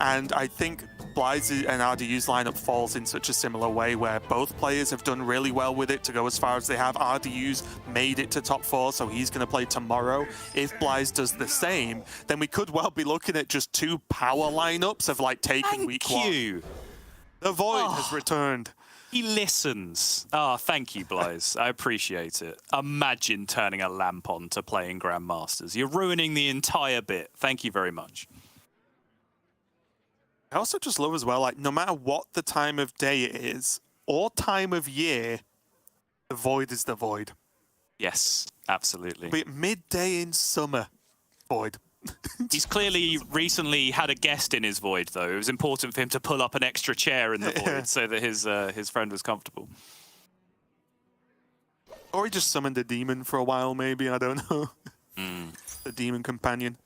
And I think xBlyzes and RDU's lineup falls in such a similar way where both players have done really well with it to go as far as they have. RDU's made it to top 4, so he's going to play tomorrow. If xBlyzes does the same, then we could well be looking at just 2 power lineups of like taking week 1. The Void has returned. He listens. Oh, thank you, Blaze. I appreciate it. Imagine turning a lamp on to playing Grandmasters. You're ruining the entire bit. Thank you very much. I also just love as well, like, no matter what the time of day it is, or time of year, the Void is the Void. Yes, absolutely. Be it midday in summer, Void. He's clearly recently had a guest in his Void, though. It was important for him to pull up an extra chair in the Void so that his friend was comfortable. Or he just summoned a demon for a while, maybe. I don't know. The demon companion.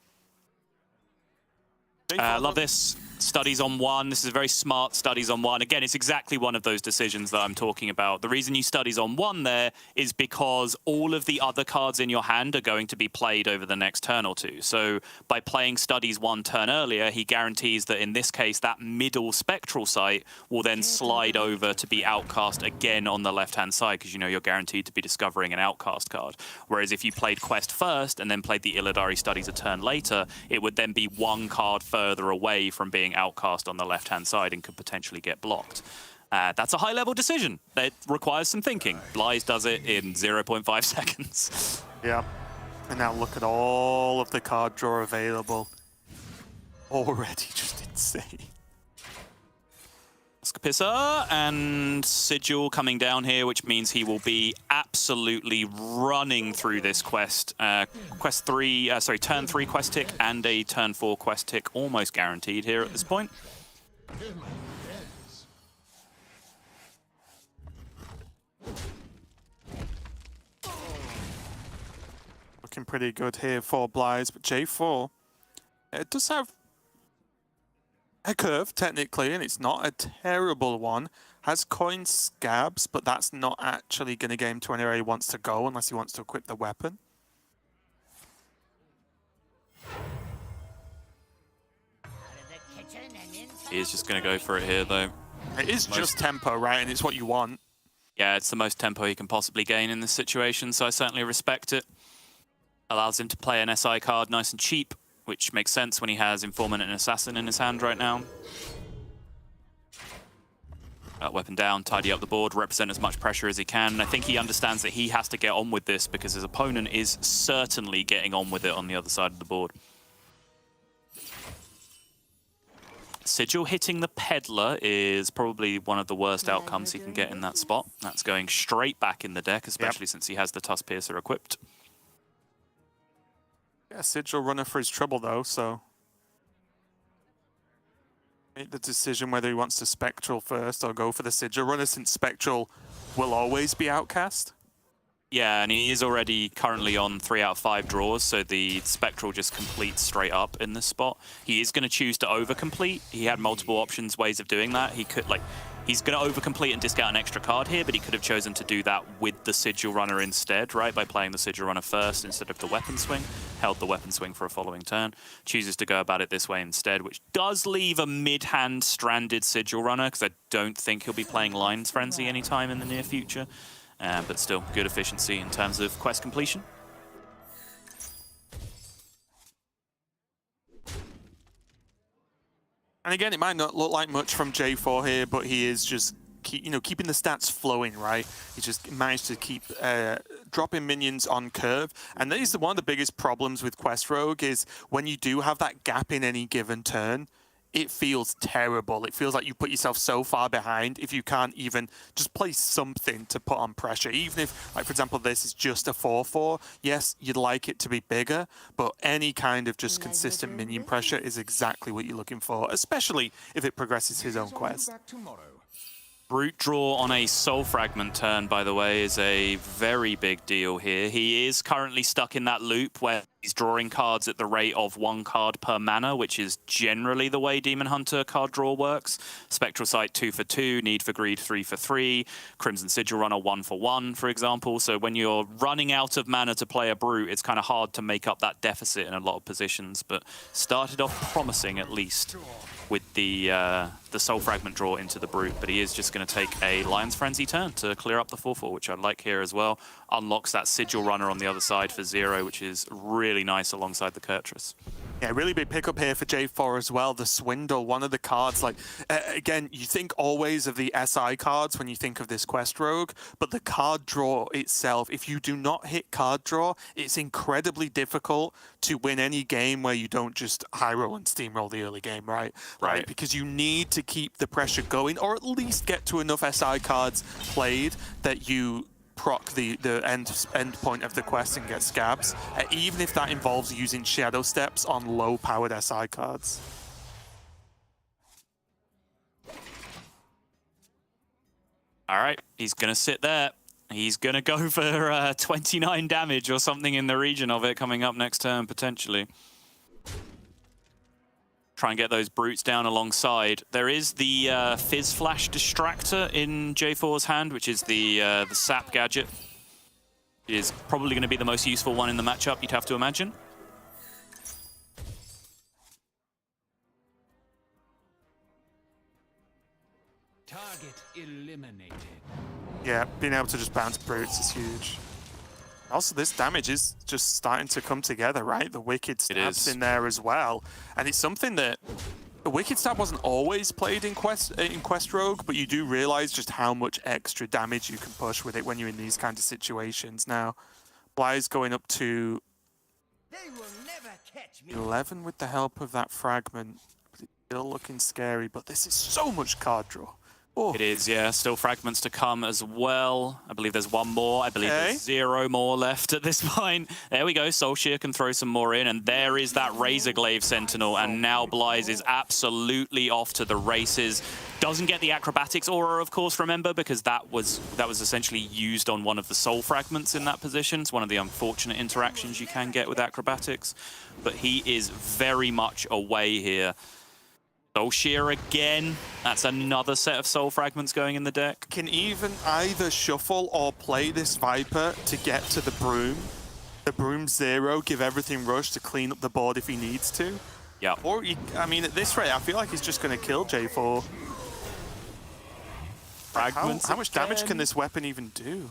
Love this. Studies on 1. This is very smart studies on 1. Again, it's exactly one of those decisions that I'm talking about. The reason you studies on 1 there is because all of the other cards in your hand are going to be played over the next turn or 2. So by playing studies 1 turn earlier, he guarantees that in this case, that middle spectral site will then slide over to be outcast again on the left-hand side, because you know you're guaranteed to be discovering an outcast card. Whereas if you played Quest first and then played the Illidari studies a turn later, it would then be 1 card further away from being outcast on the left-hand side and could potentially get blocked. That's a high-level decision. It requires some thinking. Blaze does it in 0.5 seconds. Yeah. And now look at all of the card draw available. Already just insane. Scapissa and Sigil coming down here, which means he will be absolutely running through this quest. Turn 3 quest tick and a turn 4 quest tick, almost guaranteed here at this point. Looking pretty good here for xBlyzes, but J4, it does have a curve, technically, and it's not a terrible one. Has coin scabs, but that's not actually going to get him to anywhere he wants to go unless he wants to equip the weapon. He is just going to go for it here, though. It is just tempo, right? And it's what you want. Yeah, it's the most tempo he can possibly gain in this situation, so I certainly respect it. Allows him to play an SI card nice and cheap, which makes sense when he has Informant and Assassin in his hand right now. Weapon down, tidy up the board, represent as much pressure as he can. And I think he understands that he has to get on with this because his opponent is certainly getting on with it on the other side of the board. Sigil hitting the Peddler is probably one of the worst outcomes he can get in that spot. That's going straight back in the deck, especially since he has the Tusk Piercer equipped. Yeah, Sigil runner for his trouble, though, so make the decision whether he wants to Spectral first or go for the Sigil runner, since Spectral will always be outcast. Yeah, and he is already currently on 3 out of 5 draws, so the Spectral just completes straight up in this spot. He is going to choose to overcomplete. He had multiple options, ways of doing that. He could, he's going to overcomplete and discount an extra card here, but he could have chosen to do that with the Sigil Runner instead, right? By playing the Sigil Runner first instead of the Weapon Swing. Held the Weapon Swing for a following turn. Chooses to go about it this way instead, which does leave a mid-hand stranded Sigil Runner, because I don't think he'll be playing Lion's Frenzy anytime in the near future. But still, good efficiency in terms of quest completion. And again, it might not look like much from J4 here, but he is just keeping the stats flowing, right? He just managed to keep dropping minions on curve. And that is one of the biggest problems with Quest Rogue, is when you do have that gap in any given turn, it feels terrible. It feels like you put yourself so far behind if you can't even just play something to put on pressure. Even if, like, for example, this is just a 4-4, yes, you'd like it to be bigger, but any kind of just consistent minion pressure is exactly what you're looking for, especially if it progresses his own quest. Brute draw on a Soul Fragment turn, by the way, is a very big deal here. He is currently stuck in that loop where He's drawing cards at the rate of 1 card per mana, which is generally the way Demon Hunter card draw works. Spectral Sight 2 for 2, Need for Greed 3 for 3, Crimson Sigil Runner 1 for 1, for example. So when you're running out of mana to play a Brute, it's kind of hard to make up that deficit in a lot of positions. But started off promising, at least, with the Soul Fragment draw into the Brute, but he is just going to take a Lion's Frenzy turn to clear up the 4/4, which I like here as well. Unlocks that Sigil Runner on the other side for 0, which is really nice alongside the Kurtrus. Yeah, really big pickup here for J4 as well. The Swindle, one of the cards, like, again, you think always of the SI cards when you think of this Quest Rogue, but the card draw itself, if you do not hit card draw, it's incredibly difficult to win any game where you don't just high roll and steamroll the early game, right? Right. Because you need to keep the pressure going, or at least get to enough SI cards played that you proc the end point of the quest and get scabs, even if that involves using Shadow Steps on low-powered SI cards. All right, he's going to sit there. He's going to go for 29 damage or something in the region of it coming up next turn, potentially. Try and get those Brutes down alongside. There is the Fizz Flash Distractor in J4's hand, which is the Sap gadget. It is probably going to be the most useful one in the matchup, you'd have to imagine. Target eliminated. Yeah, being able to just bounce Brutes is huge. Also, this damage is just starting to come together, right? The Wicked Stab's in there as well. And it's something that the Wicked Stab wasn't always played in Quest Rogue, but you do realize just how much extra damage you can push with it when you're in these kind of situations. Now, Blyze going up to 11 with the help of that fragment. Still looking scary, but this is so much card draw. Oh. It is, yeah. Still fragments to come as well. I believe there's one more. I believe there's 0 more left at this point. There we go. Soulshear can throw some more in, and there is that Razorglaive Sentinel, and now Blyze is absolutely off to the races. Doesn't get the Acrobatics aura, of course, remember, because that was essentially used on one of the Soul Fragments in that position. It's one of the unfortunate interactions you can get with Acrobatics. But he is very much away here. Soulshear again. That's another set of Soul Fragments going in the deck. Can even either shuffle or play this Viper to get to the Broom. The Broom 0, give everything rush to clean up the board if he needs to. Yeah. Or, I mean, at this rate, I feel like he's just going to kill J4. Fragments how much damage can this weapon even do?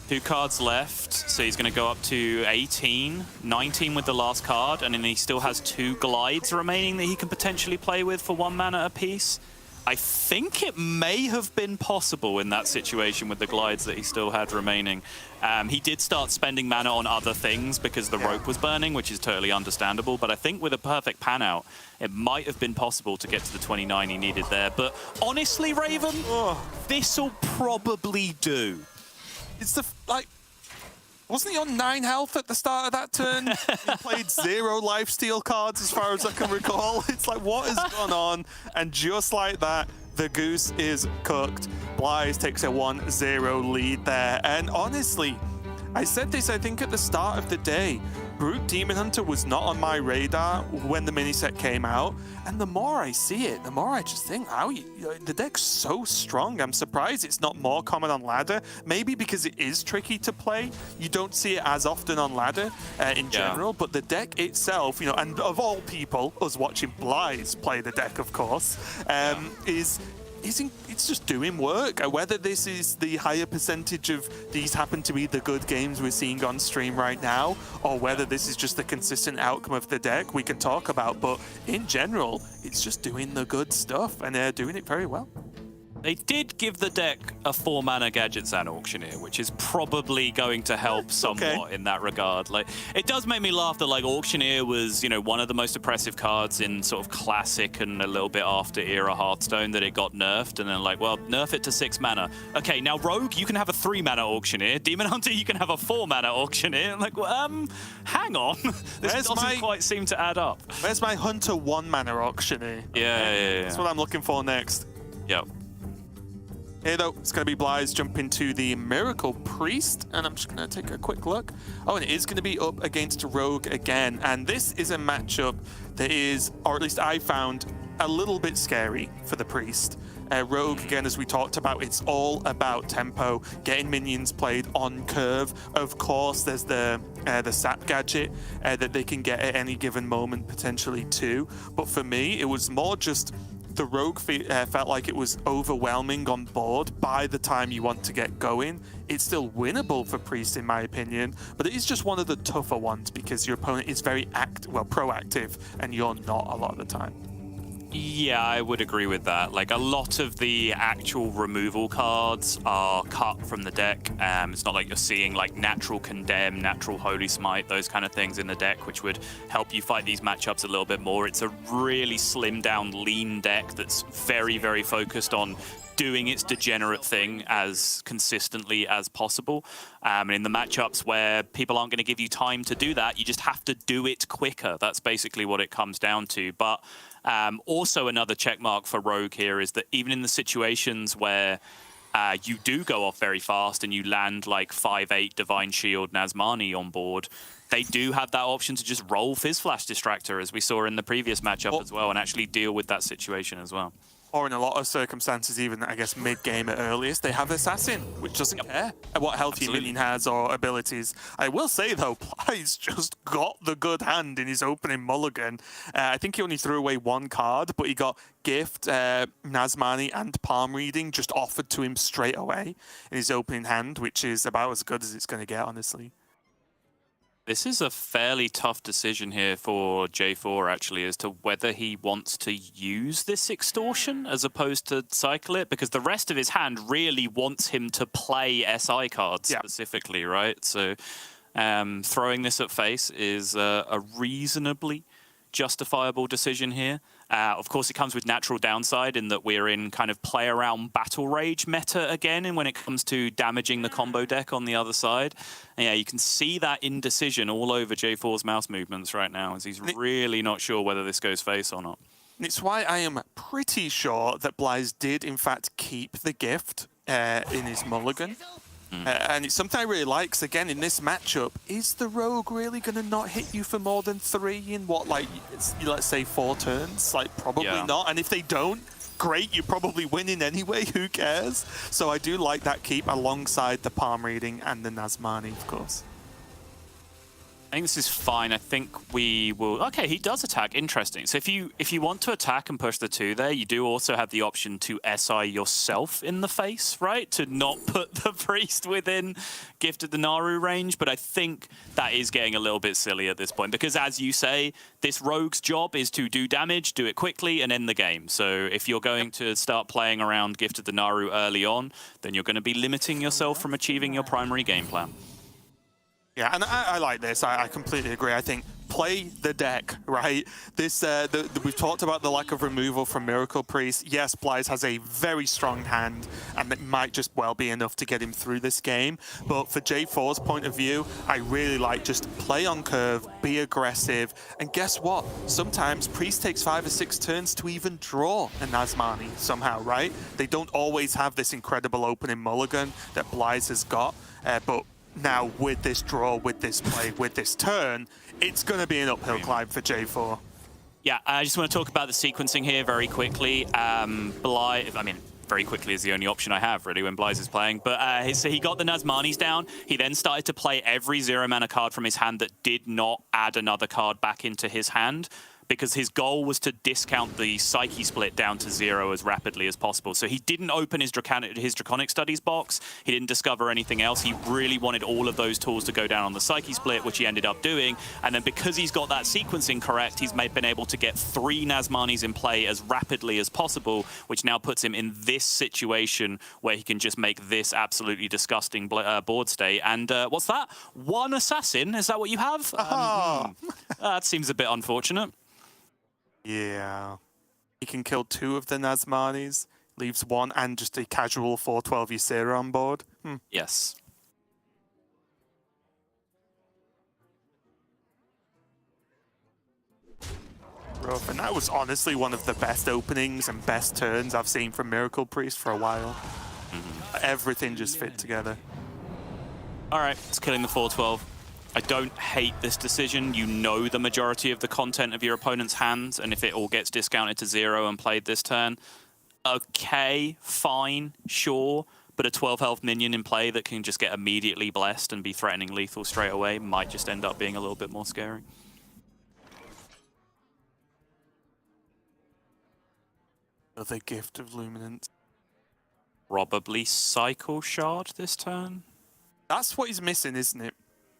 2 cards left, so he's going to go up to 18, 19 with the last card, and then he still has 2 glides remaining that he can potentially play with for 1 mana apiece. I think it may have been possible in that situation with the glides that he still had remaining. He did start spending mana on other things because the rope was burning, which is totally understandable, but I think with a perfect pan out, it might have been possible to get to the 29 he needed there. But honestly, Raven, this'll probably do. It's the, like, wasn't he on 9 health at the start of that turn? He played 0 lifesteal cards as far as I can recall. It's like, what has gone on? And just like that, the goose is cooked. Blyze takes a 1-0 lead there. And honestly, I said this, I think, at the start of the day. Brute Demon Hunter was not on my radar when the mini-set came out, and the more I see it, the more I just think, the deck's so strong. I'm surprised it's not more common on ladder. Maybe because it is tricky to play. You don't see it as often on ladder in general, but the deck itself, you know, and of all people, us watching Blyze play the deck, of course, it's just doing work. Whether this is the higher percentage of these happen to be the good games we're seeing on stream right now, or whether this is just the consistent outcome of the deck, we can talk about. But in general, it's just doing the good stuff, and they're doing it very well. They did give the deck a 4-mana Gadgets and Auctioneer, which is probably going to help somewhat in that regard. Like, it does make me laugh that, like, Auctioneer was, you know, one of the most oppressive cards in sort of classic and a little bit after era Hearthstone, that it got nerfed, and then like, well, nerf it to 6 mana. Okay, now Rogue, you can have a 3-mana Auctioneer. Demon Hunter, you can have a 4-mana Auctioneer. Like, well, hang on. This doesn't quite seem to add up. Where's my Hunter 1-mana Auctioneer? Yeah. That's what I'm looking for next. Yep. Here though, it's going to be Blyze jumping to the Miracle Priest, and I'm just going to take a quick look. Oh, and it is going to be up against Rogue again, and this is a matchup that is, or at least I found, a little bit scary for the Priest. Rogue, again, as we talked about, it's all about tempo, getting minions played on curve. Of course, there's the sap gadget that they can get at any given moment, potentially too. But for me, it was more just the Rogue felt like it was overwhelming on board by the time you want to get going. It's still winnable for Priest, in my opinion, but it is just one of the tougher ones because your opponent is very proactive, and you're not a lot of the time. Yeah, I would agree with that. Like, a lot of the actual removal cards are cut from the deck. It's not like you're seeing like Natural Condemn, Natural Holy Smite, those kind of things in the deck, which would help you fight these matchups a little bit more. It's a really slimmed down, lean deck that's very, very focused on doing its degenerate thing as consistently as possible. And in the matchups where people aren't going to give you time to do that, you just have to do it quicker. That's basically what it comes down to. But also another check mark for Rogue here is that even in the situations where you do go off very fast and you land like 5/8 Divine Shield Nazmani on board, they do have that option to just roll Fizz Flash Distractor, as we saw in the previous matchup as well, and actually deal with that situation as well. Or in a lot of circumstances, even, I guess, mid-game at earliest, they have Assassin, which doesn't care what health your minion has or abilities. I will say, though, Blyze just got the good hand in his opening mulligan. I think he only threw away one card, but he got Gift, Nazmani, and Palm Reading just offered to him straight away in his opening hand, which is about as good as it's going to get, honestly. This is a fairly tough decision here for J4, actually, as to whether he wants to use this extortion as opposed to cycle it, because the rest of his hand really wants him to play SI cards specifically, right? So throwing this at face is a reasonably justifiable decision here. Of course, it comes with natural downside in that we're in kind of play around battle rage meta again, and when it comes to damaging the combo deck on the other side. And yeah, you can see that indecision all over J4's mouse movements right now, as he's really not sure whether this goes face or not. It's why I am pretty sure that Blyze did, in fact, keep the gift in his mulligan. And it's something I really like, 'cause again, in this matchup, is the Rogue really going to not hit you for more than 3 in what, like, let's say 4 turns? Like, probably not. And if they don't, great, you're probably winning anyway, who cares? So I do like that keep alongside the Palm Reading and the Nazmani, of course. I think this is fine. I think we will... Okay, he does attack. Interesting. So if you want to attack and push the 2 there, you do also have the option to SI yourself in the face, right? To not put the Priest within Gifted the Naru range. But I think that is getting a little bit silly at this point, because as you say, this Rogue's job is to do damage, do it quickly, and end the game. So if you're going to start playing around Gifted the Naru early on, then you're going to be limiting yourself from achieving your primary game plan. Yeah, and I like this. I completely agree. I think play the deck, right? This we've talked about the lack of removal from Miracle Priest. Yes, Blyze has a very strong hand, and it might just well be enough to get him through this game. But for J4's point of view, I really like just play on curve, be aggressive, and guess what? Sometimes Priest takes 5 or 6 turns to even draw a Nazmani somehow, right? They don't always have this incredible opening mulligan that Blyze has got, but now with this draw, with this play, with this turn, it's going to be an uphill climb for J4. Yeah, I just want to talk about the sequencing here very quickly. Blyze, I mean, very quickly is the only option I have, really, when Blyze is playing. But so he got the Nazmanis down. He then started to play every 0-mana card from his hand that did not add another card back into his hand, because his goal was to discount the Psyche split down to 0 as rapidly as possible. So he didn't open his Draconic Studies box. He didn't discover anything else. He really wanted all of those tools to go down on the Psyche split, which he ended up doing. And then because he's got that sequencing correct, he's been able to get 3 Nazmanis in play as rapidly as possible, which now puts him in this situation where he can just make this absolutely disgusting board state. And what's that? 1 Assassin? Is that what you have? That seems a bit unfortunate. Yeah. He can kill 2 of the Nazmanis, leaves 1 and just a casual 4/12 Ysera on board. Yes. Rough. And that was honestly one of the best openings and best turns I've seen from Miracle Priest for a while. everything just fit together. All right, it's killing the 412. I don't hate this decision. You know the majority of the content of your opponent's hands, and if it all gets discounted to 0 and played this turn, okay, fine, sure. But a 12 health minion in play that can just get immediately blessed and be threatening lethal straight away might just end up being a little bit more scary. The gift of luminance. Probably Cycle Shard this turn. That's what he's missing, isn't it?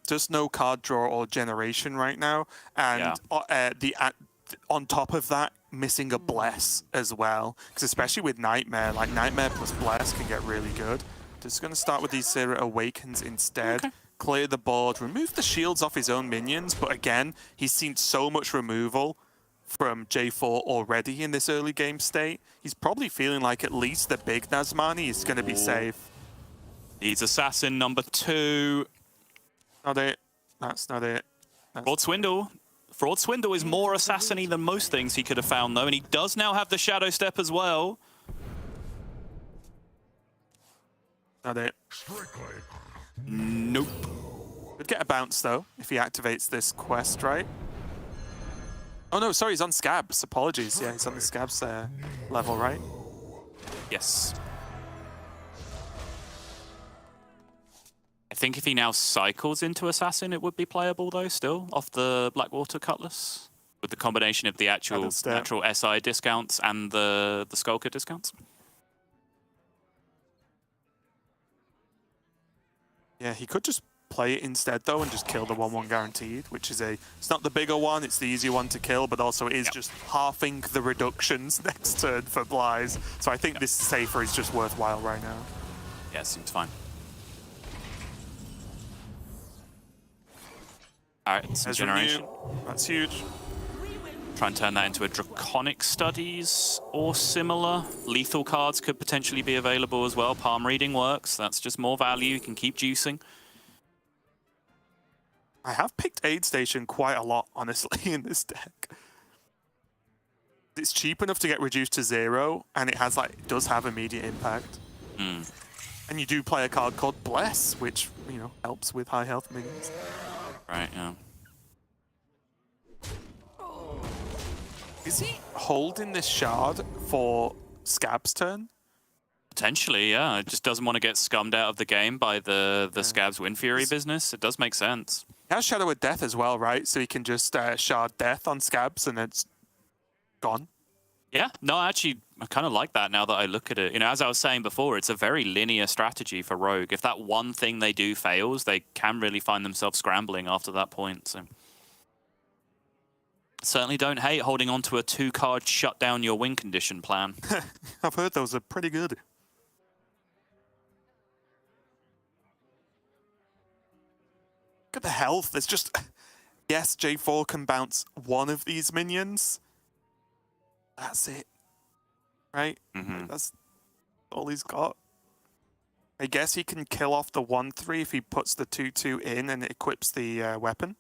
Just no card draw or generation right now, and on top of that, missing a bless as well. Because especially with Nightmare, like Nightmare plus bless can get really good. Just going to start with these Zero Awakens instead. Okay. Clear the board, remove the shields off his own minions. But again, he's seen so much removal from J4 already in this early game state. He's probably feeling like at least the big Nazmani is going to be safe. He's Assassin number 2. Not it. That's not it. Fraud Swindle. Fraud Swindle is more assassin-y than most things he could have found, though, and he does now have the Shadow Step as well. Not it. Nope. Could get a bounce, though, if he activates this quest, right? Oh, no, sorry, he's on Scabs. Apologies. Yeah, he's on the Scabs level, right? Yes. I think if he now cycles into Assassin, it would be playable, though, still, off the Blackwater Cutlass, with the combination of the actual SI discounts and the Skulker discounts. Yeah, he could just play it instead, though, and just kill the 1/1 guaranteed, which is it's not the bigger one, it's the easier one to kill, but also it is just halving the reductions next turn for Blaze. So I think this safer is just worthwhile right now. Yeah, seems fine. All right, some generation. That's huge. Try and turn that into a Draconic Studies or similar. Lethal cards could potentially be available as well. Palm reading works. That's just more value. You can keep juicing. I have picked Aid Station quite a lot, honestly, in this deck. It's cheap enough to get reduced to 0, and it does have immediate impact. Mm. And you do play a card called Bless, which, helps with high health minions. Right, yeah. Is he holding this shard for Scab's turn? Potentially, yeah. It just doesn't want to get scummed out of the game by the Scabs Wind Fury business. It does make sense. He has Shadow of Death as well, right? So he can just shard Death on Scabs and it's gone. Yeah, no, actually, I kind of like that now that I look at it. As I was saying before, it's a very linear strategy for Rogue. If that one thing they do fails, they can really find themselves scrambling after that point. So certainly don't hate holding on to a 2-card shut down your win condition plan. I've heard those are pretty good. Look at the health. There's just... Yes, J4 can bounce one of these minions. That's it. Right? Mm-hmm. That's all he's got. I guess he can kill off the 1/3 if he puts the 2/2 in and equips the weapon.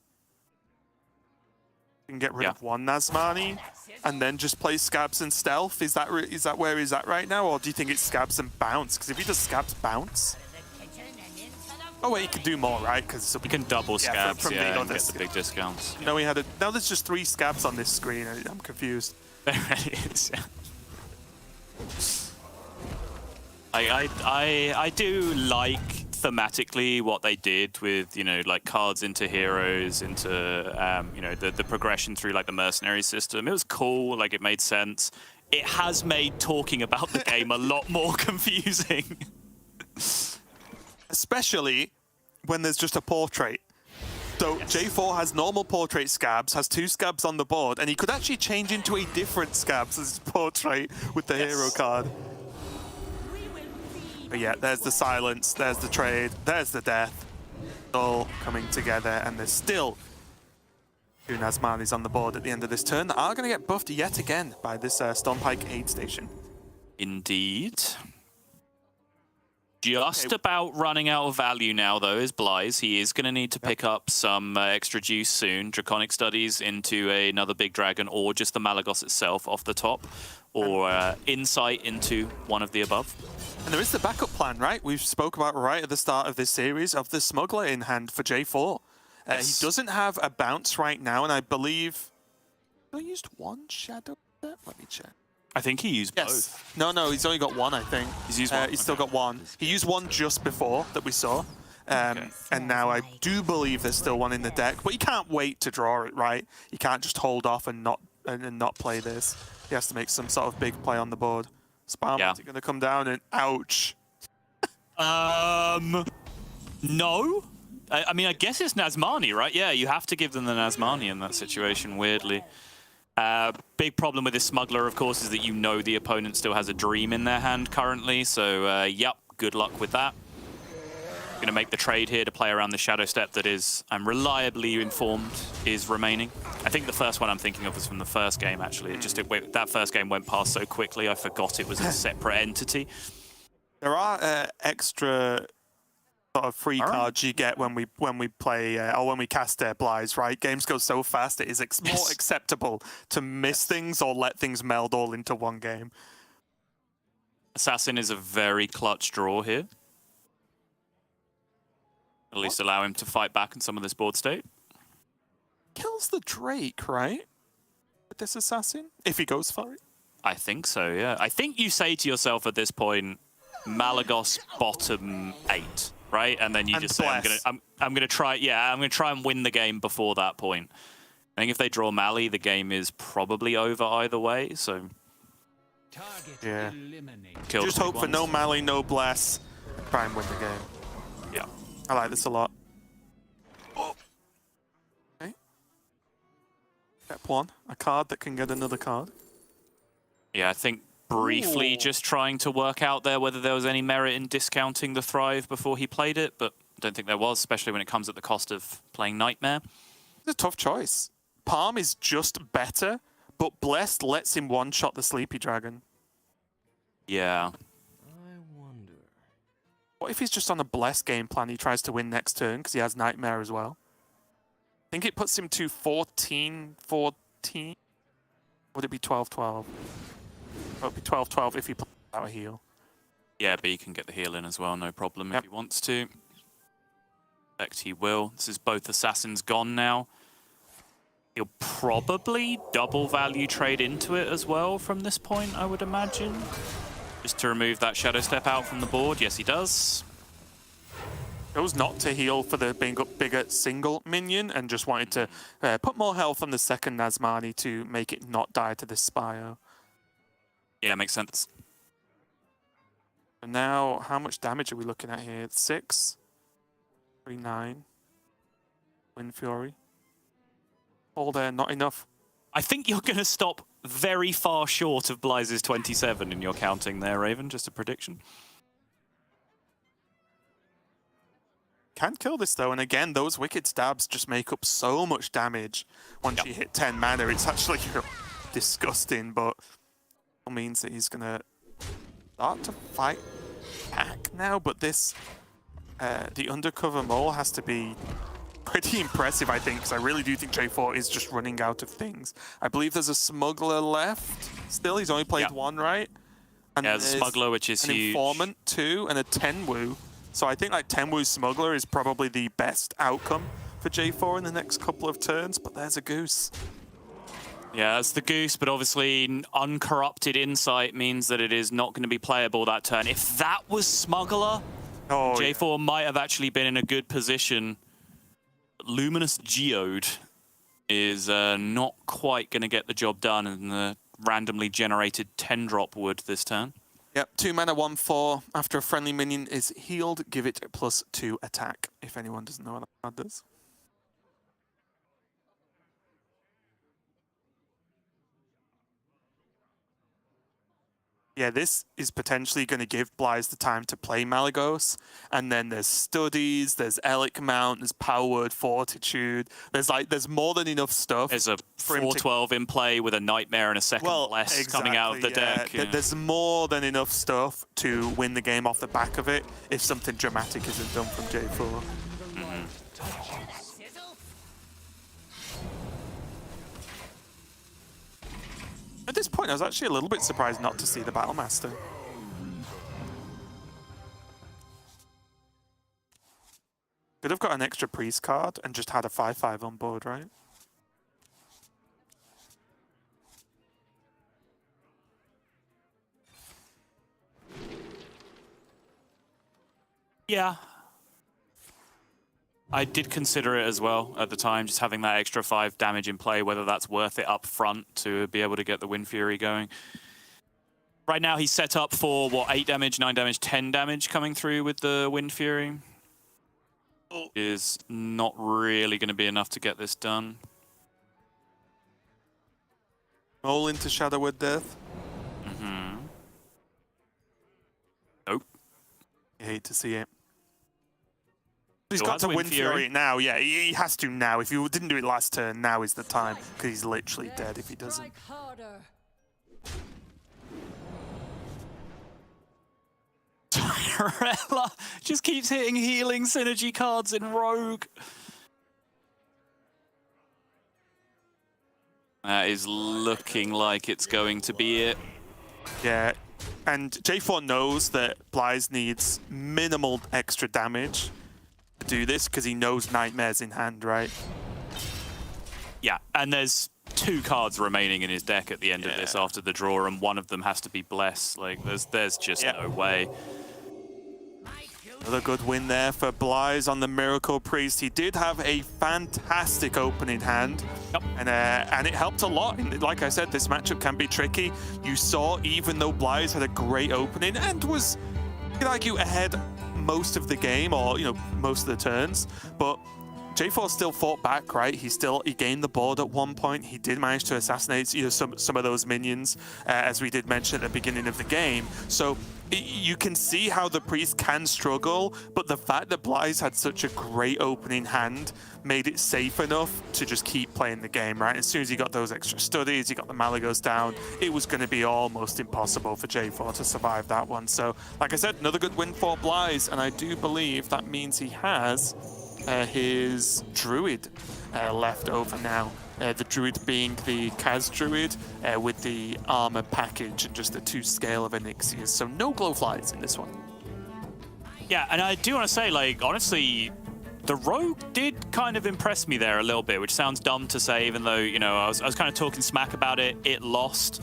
You can get rid of one Nazmani and then just play Scabs and Stealth. Is that where he's at right now? Or do you think it's Scabs and Bounce? Because if he does Scabs Bounce... Oh wait, he can do more, right? Because you can double Scabs, from and get the big discounts. No, now there's just 3 Scabs on this screen. I'm confused. There it is, yeah. I do like thematically what they did with like cards into heroes, into the progression through like the mercenary system. It was cool, like it made sense. It has made talking about the game a lot more confusing. Especially when there's just a portrait. So J4 has normal portrait Scabs, has 2 Scabs on the board, and he could actually change into a different Scabs as his portrait with the hero card. But yeah, there's the silence, there's the trade, there's the death. All coming together, and there's still 2 Nazmanis on the board at the end of this turn that are going to get buffed yet again by this Stormpike Aid Station. Indeed. Just about running out of value now, though, is Blyze. He is going to need to pick up some extra juice soon. Draconic Studies into another big dragon, or just the Malagos itself off the top, or Insight into one of the above. And there is the backup plan, right? We spoke about right at the start of this series of the Smuggler in hand for J4. Yes. He doesn't have a bounce right now, and I believe... I used one Shadow Step? Let me check. I think he used both. No, he's only got one, I think. He's used one. He's still got one. He used one just before that we saw. And now I do believe there's still one in the deck, but you can't wait to draw it, right? You can't just hold off and not play this. He has to make some sort of big play on the board. Sparman's going to come down and ouch. No. I mean, I guess it's Nazmani, right? Yeah, you have to give them the Nazmani in that situation, weirdly. Big problem with this Smuggler, of course, is that you know the opponent still has a Dream in their hand currently, so yep, good luck with that. Going to make the trade here to play around the Shadow Step that is, I'm reliably informed, is remaining. I think the first one I'm thinking of was from the first game, actually. That first game went past so quickly, I forgot it was a separate entity. There are extra sort of free cards you get when we play or when we cast Blyze, right? Games go so fast it is more acceptable to miss things or let things meld all into one game. Assassin is a very clutch draw here. At least allow him to fight back in some of this board state. Kills the Drake, right? With this Assassin, if he goes for it. I think so, yeah. I think you say to yourself at this point, Malagos bottom 8. Right, and then you just say, I'm gonna try. Yeah, I'm gonna try and win the game before that point. I think if they draw Mali, the game is probably over either way. So Yeah. Just hope for no Mali, no Bless. Try and win the game. Yeah, I like this a lot. Oh. Okay. Step one, a card that can get another card. Yeah, I think briefly just trying to work out there whether there was any merit in discounting the Thrive before he played it, but I don't think there was, especially when it comes at the cost of playing Nightmare. It's a tough choice. Palm is just better, but Blessed lets him one-shot the Sleepy Dragon. Yeah. I wonder. What if he's just on a Blessed game plan, he tries to win next turn because he has Nightmare as well? I think it puts him to 14-14. Would it be 12-12? It would be 12-12 if he plays out a heal. Yeah, but he can get the heal in as well, no problem if he wants to. Expect he will. This is both Assassins gone now. He'll probably double value trade into it as well from this point, I would imagine. Just to remove that Shadow Step out from the board. Yes, he does. Chose not to heal for the bigger single minion and just wanted to put more health on the second Nazmani to make it not die to the Spire. Yeah, makes sense. And now, how much damage are we looking at here? 6, 3, 9. Wind Fury. All there, not enough. I think you're going to stop very far short of Blyze's 27 in your counting there, Raven. Just a prediction. Can kill this though, and again, those Wicked Stabs just make up so much damage once you hit 10 mana. It's actually disgusting, but it means that he's gonna start to fight back now. But this, the Undercover Mole has to be pretty impressive, I think, because I really do think J4 is just running out of things. I believe there's a Smuggler left still. He's only played one, right? And yeah, the Smuggler, which is an huge. Informant too, and a Tenwu. So I think like Tenwu's Smuggler is probably the best outcome for J4 in the next couple of turns, but there's a Goose. Yeah, that's the Goose, but obviously uncorrupted Insight means that it is not going to be playable that turn. If that was Smuggler, J4 might have actually been in a good position. Luminous Geode is not quite going to get the job done in the randomly generated 10-drop wood this turn. Yep, 2 mana, 1/4. After a friendly minion is healed, give it +2 attack, if anyone doesn't know what that does. yeah, this is potentially going to give BlyzE the time to play Malygos. And then there's Studies, there's Elic Mount, there's Power Word Fortitude. There's more than enough stuff. There's a for him to 4-12 in play with a Nightmare and a second less coming out of the deck. Yeah. There's more than enough stuff to win the game off the back of it if something dramatic isn't done from J4. At this point, I was actually a little bit surprised not to see the Battle Master. Could have got an extra priest card and just had a 5/5 on board, right? Yeah. I did consider it as well at the time, just having that extra 5 damage in play, whether that's worth it up front to be able to get the Wind Fury going. Right now he's set up for, what, 8 damage, 9 damage, 10 damage coming through with the Wind Fury. Is not really going to be enough to get this done. All into Shadowward Death. Nope. I hate to see it. He's Still got has to Wind Wind Fury now. Yeah, he has to now. If he didn't do it last turn, now is the time. Because he's literally dead if he doesn't. Tyrella just keeps hitting healing synergy cards in Rogue. That is looking like it's going to be it. Yeah, and J4 knows that BlyzE needs minimal extra damage to do this because he knows Nightmare's in hand, right? Yeah, and there's 2 cards remaining in his deck at the end of this after the draw, and one of them has to be Bless. Like, there's just no way. Another good win there for BlyzE on the Miracle Priest. He did have a fantastic opening hand, and it helped a lot. And like I said, this matchup can be tricky. You saw, even though BlyzE had a great opening and was, you could argue, ahead most of the game, or most of the turns, but J4 still fought back, right? He gained the board at one point. He did manage to assassinate some of those minions, as we did mention at the beginning of the game. So you can see how the Priest can struggle, but the fact that BlyzE had such a great opening hand made it safe enough to just keep playing the game, right? As soon as he got those extra studies, he got the Malygos down, it was going to be almost impossible for J4 to survive that one. So, like I said, another good win for BlyzE, and I do believe that means he has his Druid left over now. The Druid being the Kaz Druid with the armor package and just the 2 scale of Onyxias. So no Glowflies in this one. Yeah, and I do want to say, like, honestly, the Rogue did kind of impress me there a little bit, which sounds dumb to say, even though, I was kind of talking smack about it. It lost.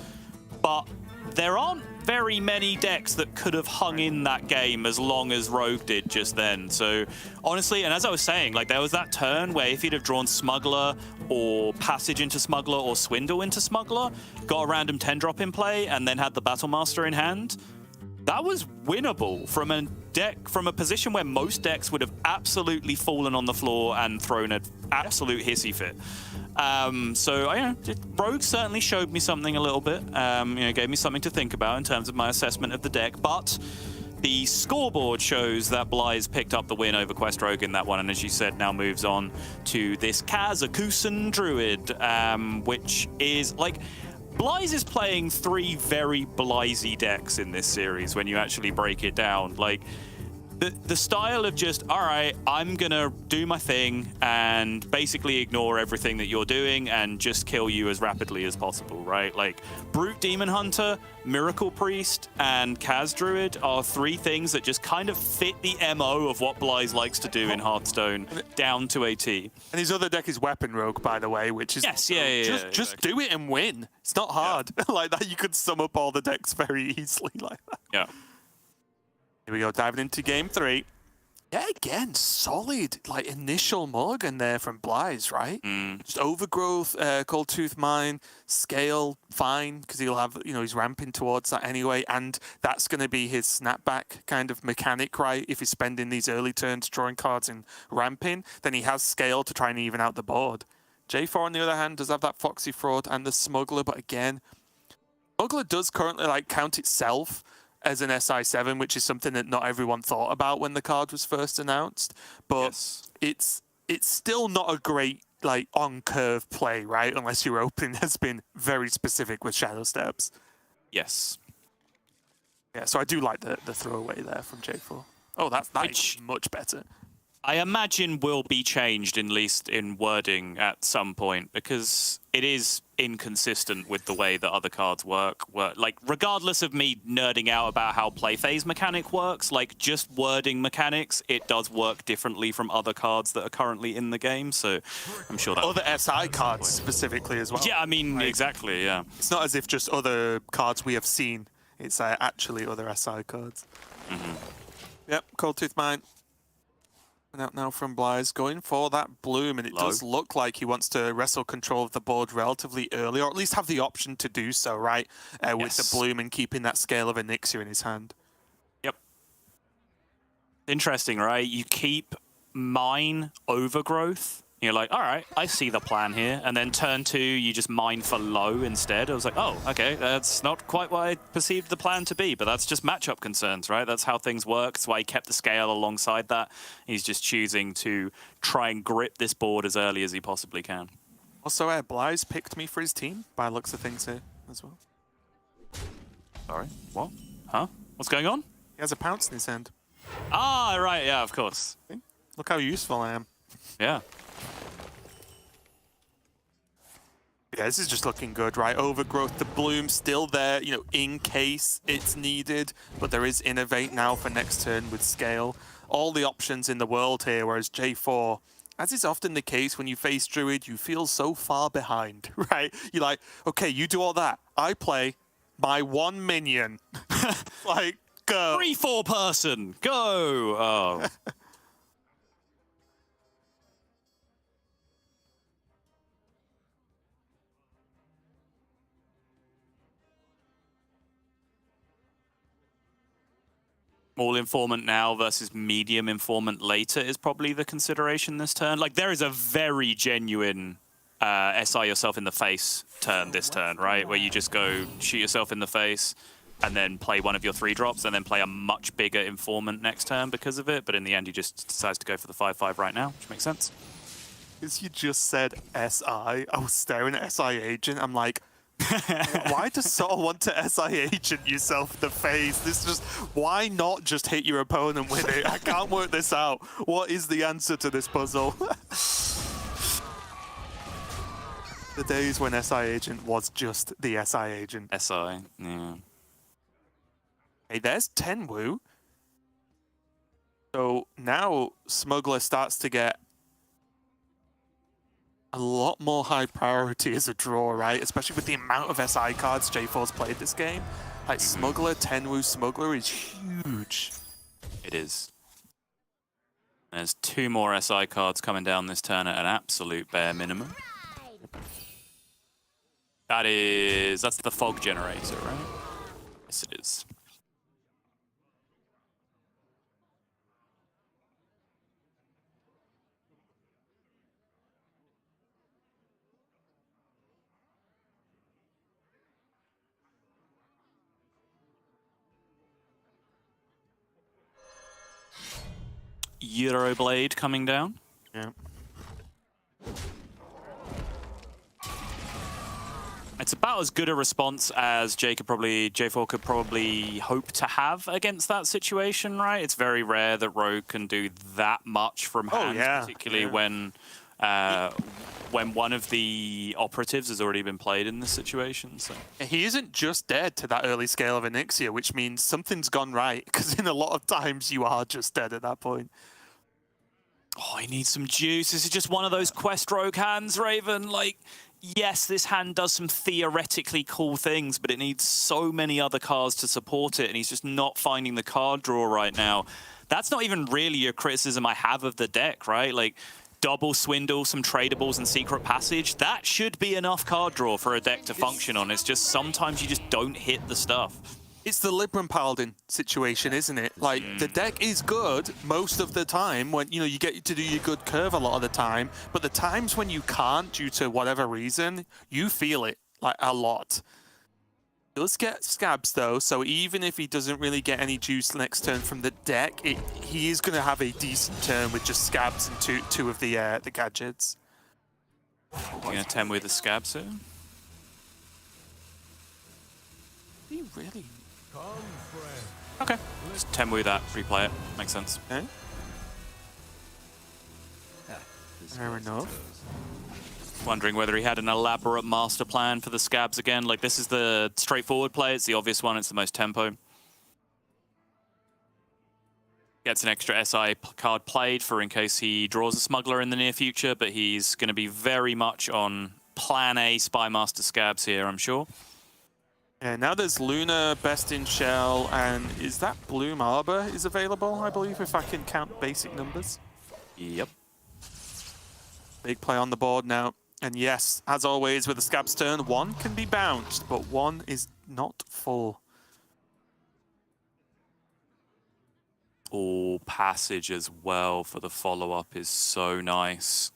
But there aren't very many decks that could have hung in that game as long as Rogue did just then. So honestly, and as I was saying, like, there was that turn where if he'd have drawn Smuggler or Passage into Smuggler or Swindle into Smuggler, got a random 10-drop in play, and then had the Battle Master in hand, that was winnable from a position where most decks would have absolutely fallen on the floor and thrown an absolute hissy fit. So Rogue certainly showed me something a little bit, gave me something to think about in terms of my assessment of the deck, but the scoreboard shows that BlyzE picked up the win over Quest Rogue in that one, and as you said, now moves on to this Kazakusan Druid, which is, like, BlyzE is playing 3 very BlyzE decks in this series when you actually break it down. Like, the style of just, all right, I'm going to do my thing and basically ignore everything that you're doing and just kill you as rapidly as possible, right? Like, Brute Demon Hunter, Miracle Priest, and Kaz Druid are 3 things that just kind of fit the MO of what BlyzE likes to do in Hearthstone down to a T. And his other deck is Weapon Rogue, by the way, which is... Yes, just do it and win. It's not hard. Like that, you could sum up all the decks very easily like that. Yeah. Here we go, diving into game 3. Yeah, again, solid, like, initial mulligan there from BlyzE, right? Just Overgrowth, Cold Tooth Mine, Scale, fine, because he'll have, he's ramping towards that anyway, and that's going to be his snapback kind of mechanic, right? If he's spending these early turns drawing cards and ramping, then he has Scale to try and even out the board. J4, on the other hand, does have that Foxy Fraud and the Smuggler, but again, Smuggler does currently like count itself as an SI7, which is something that not everyone thought about when the card was first announced. But it's still not a great like on curve play, right? Unless your opening has been very specific with Shadow Steps. Yes. Yeah, so I do like the throwaway there from J4. Oh, that's much better. I imagine will be changed, at least in wording, at some point, because it is inconsistent with the way that other cards work. Like, regardless of me nerding out about how play phase mechanic works, like, just wording mechanics, it does work differently from other cards that are currently in the game, so I'm sure that... Other SI cards specifically as well. Yeah, I mean, like, exactly, yeah. It's not as if just other cards we have seen. It's actually other SI cards. Yep, Cold Tooth Mine. Out now from Blyze, going for that bloom, and it does look like he wants to wrestle control of the board relatively early, or at least have the option to do so, right? With the bloom and keeping that scale of Elixir in his hand. Yep. Interesting, right? You keep mine overgrowth. You're like, all right, I see the plan here. And then turn 2, you just mine for low instead. I was like, oh, okay, that's not quite what I perceived the plan to be, but that's just matchup concerns, right? That's how things work. That's why he kept the scale alongside that. He's just choosing to try and grip this board as early as he possibly can. Also, Blyze picked me for his team, by the looks of things here as well. Sorry, what? Huh? What's going on? He has a pounce in his hand. Ah, right, yeah, of course. Look how useful I am. Yeah. Yeah, this is just looking good, right? Overgrowth, the bloom still there, you know, in case it's needed. But there is Innovate now for next turn with Scale. All the options in the world here, whereas J4, as is often the case when you face Druid, you feel so far behind, right? You're like, okay, you do all that. I play my 1 minion. Like, go. 3/4 person, go! Oh. Small informant now versus medium informant later is probably the consideration this turn. Like, there is a very genuine SI yourself in the face turn this turn, right? Where you just go shoot yourself in the face and then play one of your 3-drops and then play a much bigger informant next turn because of it. But in the end, he just decides to go for the 5/5 right now, which makes sense. As you just said SI, I was staring at SI Agent. I'm like, why does Saul want to SI Agent yourself in the face? This just, why not just hit your opponent with it? I can't work this out. What is the answer to this puzzle? The days when SI Agent was just the SI Agent. SI, yeah. Hey, there's Tenwu. So now Smuggler starts to get a lot more high priority as a draw, right? Especially with the amount of SI cards J4's played this game. Like Smuggler, Tenwu, Smuggler is huge. It is. There's 2 more SI cards coming down this turn at an absolute bare minimum. That's the fog generator, right? Yes, it is. Euroblade coming down. Yeah. It's about as good a response as J4 could probably hope to have against that situation, right? It's very rare that Rogue can do that much from hand, particularly when one of the operatives has already been played in this situation. So he isn't just dead to that early scale of Onyxia, which means something's gone right, because in a lot of times you are just dead at that point. Oh, I need some juice. This is just one of those quest rogue hands, Raven. Like, yes, this hand does some theoretically cool things, but it needs so many other cards to support it, and he's just not finding the card draw right now. That's not even really a criticism I have of the deck, right? Like, double swindle, some tradables, and secret passage, that should be enough card draw for a deck to function on. It's just sometimes you just don't hit the stuff. It's the Libram Paladin situation, isn't it? Like, the deck is good most of the time when, you know, you get to do your good curve a lot of the time, but the times when you can't due to whatever reason, you feel it, like, a lot. does get scabs though, so even if he doesn't really get any juice next turn from the deck, he is going to have a decent turn with just scabs and two of the gadgets. You're going to 10 with the scabs here? He really? Okay. Just 10 with that, replay it. Makes sense. Okay. Fair enough. Wondering whether he had an elaborate master plan for the scabs again. Like, this is the straightforward play. It's the obvious one. It's the most tempo. Gets an extra SI card played for in case he draws a smuggler in the near future, but he's going to be very much on plan A Spymaster scabs here, I'm sure. Yeah, now there's Luna, Best in Shell, and is that Bloom Arbor is available, I believe, if I can count basic numbers. Yep. Big play on the board now. And yes, as always with the scabs turn, one can be bounced, but one is not full. Oh, passage as well for the follow-up is so nice.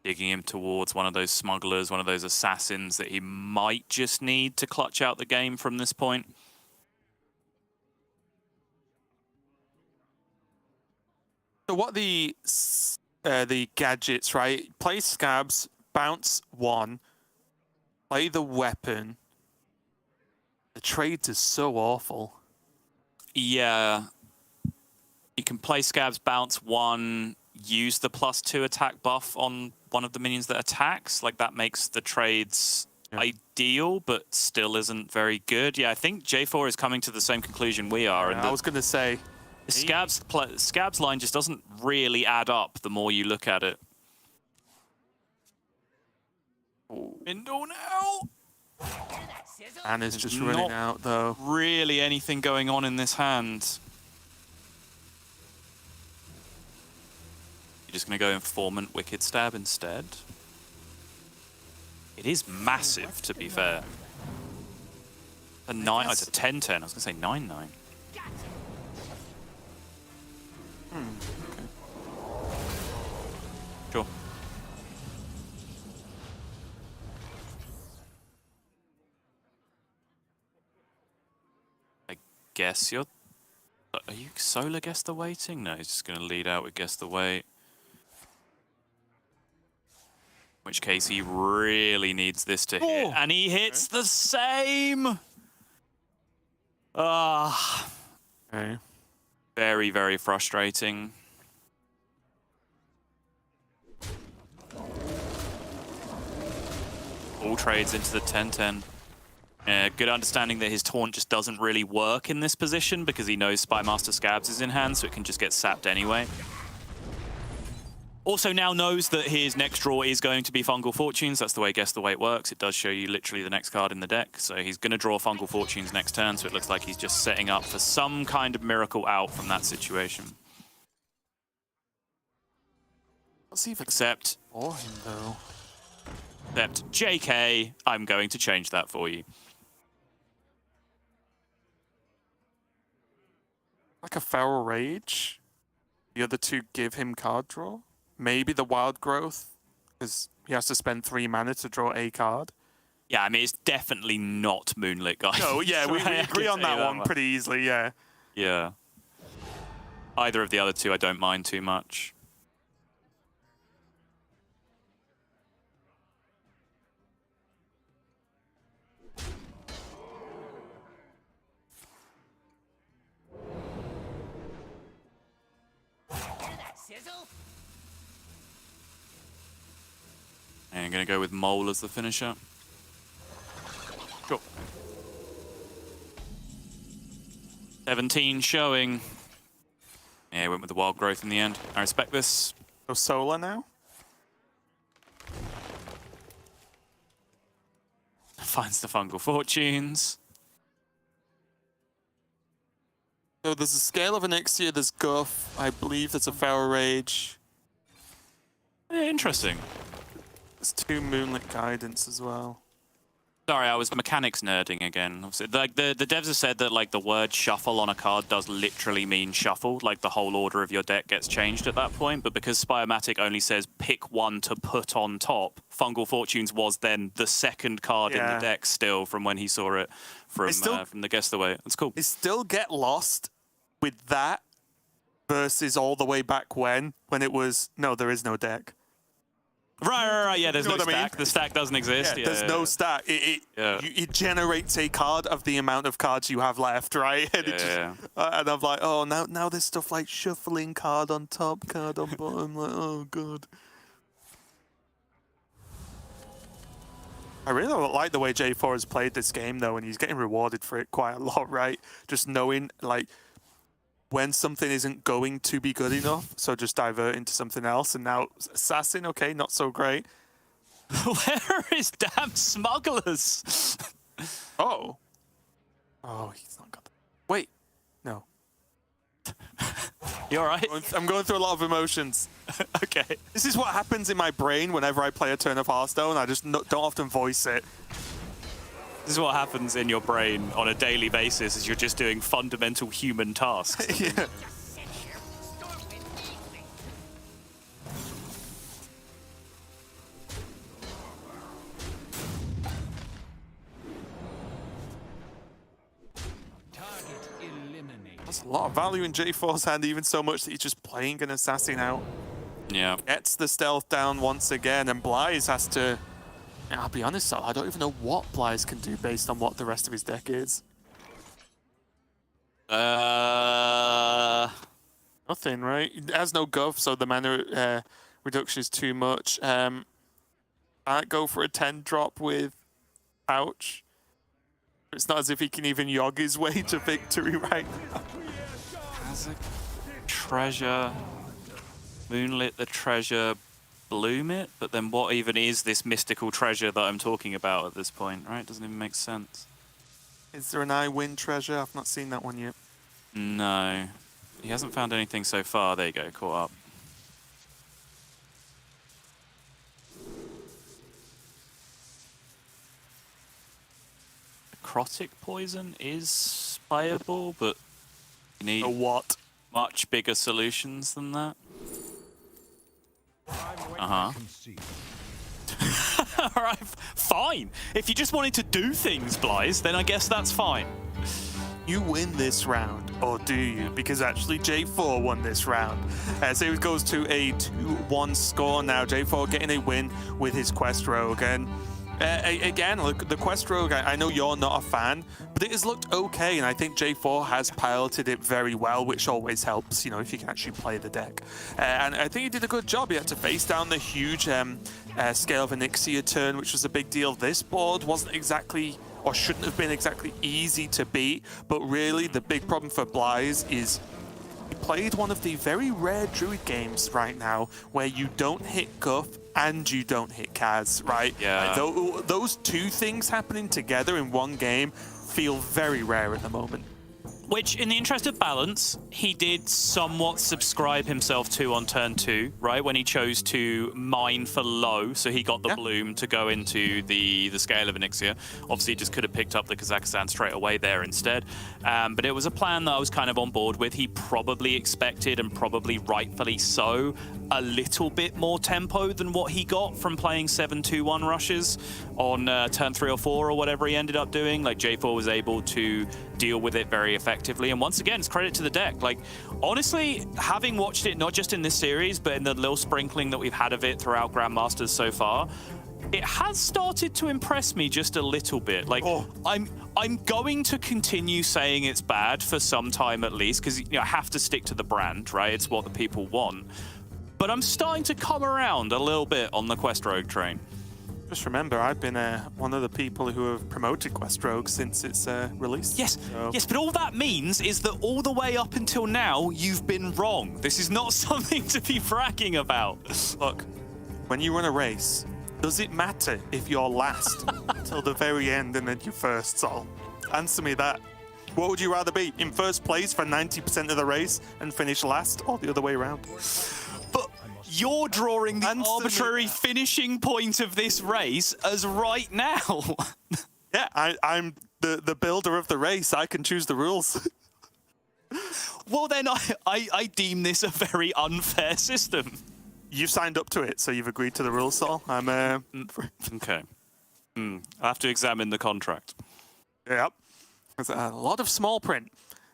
Digging him towards one of those smugglers, one of those assassins that he might just need to clutch out the game from this point. So what the gadgets, right? Play scabs, bounce one, play the weapon. The trades is so awful. Yeah. You can play scabs, bounce one, use the +2 attack buff on one of the minions that attacks. Like, that makes the trades ideal, but still isn't very good. Yeah, I think J4 is coming to the same conclusion we are. Yeah, I was going to say... The scabs line just doesn't really add up the more you look at it. Window now! Anna's just running out, though. Really anything going on in this hand. You're just going to go Informant Wicked Stab instead. It is massive, to be fair. A 9, oh, it's a 10-10. I was going to say 9-9. Okay. Sure. I guess you're... Are you solo guess the waiting? No, he's just going to lead out with guess the wait. In which case he really needs this to hit. And he hits the same! Ah. Okay. Very, very frustrating. All trades into the 10-10. Good understanding that his taunt just doesn't really work in this position because he knows Spymaster Scabs is in hand, so it can just get sapped anyway. Also now knows that his next draw is going to be Fungal Fortunes. That's the way Guess the Way it works. It does show you literally the next card in the deck. So he's going to draw Fungal Fortunes next turn, so it looks like he's just setting up for some kind of miracle out from that situation. Let's see if Except... for him, though. Except, JK, I'm going to change that for you. Like a Feral Rage. The other two give him card draw. Maybe the Wild Growth, because he has to spend 3 mana to draw a card. Yeah, I mean, it's definitely not Moonlit, guys. No, yeah, we agree on that one pretty easily, yeah. Yeah. Either of the other two I don't mind too much. And I'm going to go with Mole as the finisher. Sure. 17 showing. Yeah, went with the Wild Growth in the end. I respect this. So Solar now? Finds the Fungal Fortunes. So there's a Scale of Onyxia, there's Guff, I believe there's a Feral Rage. Yeah, interesting. There's 2 Moonlit Guidance as well. Sorry, I was mechanics nerding again. Obviously, like the devs have said that like the word shuffle on a card does literally mean shuffle. Like the whole order of your deck gets changed at that point. But because Spiomatic only says pick one to put on top, Fungal Fortunes was then the second card in the deck still from when he saw it from the Guess the Way. That's cool. I still get lost with that versus all the way back when it was no, there is no deck. Right. Yeah, there's You know no what I mean? stack. The stack doesn't exist. Yeah, there's no stack. It generates a card of the amount of cards you have left, right? And, and I'm like, oh, now there's stuff like shuffling card on top, card on bottom. Like, oh, God. I really like the way J4 has played this game, though, and he's getting rewarded for it quite a lot, right? Just knowing, like, when something isn't going to be good enough, so just divert into something else. And now Assassin, okay, not so great. Where is damn smugglers? Oh, he's not got that. Wait, no. You all right? I'm going through a lot of emotions. Okay. This is what happens in my brain whenever I play a turn of Hearthstone. I just don't often voice it. This is what happens in your brain on a daily basis as you're just doing fundamental human tasks. Yeah. Target eliminated. There's a lot of value in J4's hand, even so much that he's just playing an assassin out. Yeah. Gets the stealth down once again, and Blyze has to... I'll be honest, I don't even know what Blyze can do based on what the rest of his deck is. Nothing, right? It has no gov, so the mana reduction is too much. Can't go for a 10 drop with Pouch. It's not as if he can even yog his way to victory right now. Has a treasure. Moonlit the treasure. Bloom it, but then what even is this mystical treasure that I'm talking about at this point, right? Doesn't even make sense. Is there an I win treasure? I've not seen that one yet. No. He hasn't found anything so far. There you go, caught up. Necrotic poison is viable, but you need what? much bigger solutions than that. All right, fine. If you just wanted to do things, Blyze, then I guess that's fine. You win this round, or do you? Because actually J4 won this round. So it goes to a 2-1 score now. J4 getting a win with his Quest Rogue. And again, look, the Quest Rogue, I know you're not a fan, but it has looked okay, and I think J4 has piloted it very well, which always helps, you know, if you can actually play the deck. And I think he did a good job. He had to face down the huge Scale of Onyxia turn, which was a big deal. This board wasn't exactly, or shouldn't have been exactly easy to beat, but really the big problem for Blyze is he played one of the very rare Druid games right now where you don't hit Guff and you don't hit Kaz, right? Yeah. Those two things happening together in one game feel very rare at the moment. Which, in the interest of balance, he did somewhat subscribe himself to on turn 2, right? When he chose to mine for low, so he got the bloom to go into the Scale of Onyxia. Obviously, he just could have picked up the Kazakhstan straight away there instead. But it was a plan that I was kind of on board with. He probably expected, and probably rightfully so, a little bit more tempo than what he got from playing 7-2-1 rushes on turn 3 or 4 or whatever he ended up doing. Like, J4 was able to deal with it very effectively. And once again, it's credit to the deck. Like, honestly, having watched it not just in this series, but in the little sprinkling that we've had of it throughout Grandmasters so far, it has started to impress me just a little bit. Like, I'm going to continue saying it's bad for some time at least, because, you know, I have to stick to the brand, right? It's what the people want. But I'm starting to come around a little bit on the Quest Rogue train. Just remember, I've been one of the people who have promoted Quest Rogue since its release. Yes, yes, but all that means is that all the way up until now, you've been wrong. This is not something to be bragging about. Look, when you run a race, does it matter if you're last till the very end and then you're first, Sol? Answer me that. What would you rather be, in first place for 90% of the race and finish last, or the other way around? But you're drawing the arbitrary finishing point of this race as right now. Yeah, I'm the builder of the race. I can choose the rules. Well, then I deem this a very unfair system. You've signed up to it, so you've agreed to the rules, Saul. I'm Okay. I have to examine the contract. Yep. There's a lot of small print.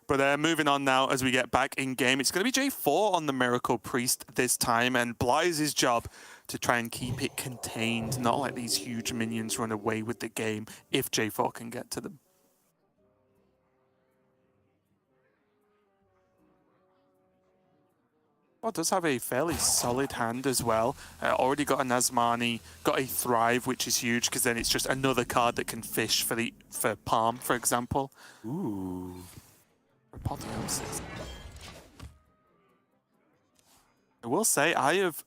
But moving on now as we get back in game, it's going to be J4 on the Miracle Priest this time, and Blyze's job to try and keep it contained, not let these huge minions run away with the game if J4 can get to them. Well, does have a fairly solid hand as well. Already got a Nazmani, got a Thrive, which is huge because then it's just another card that can fish for Palm, for example. Ooh. Apotheosis. I will say I have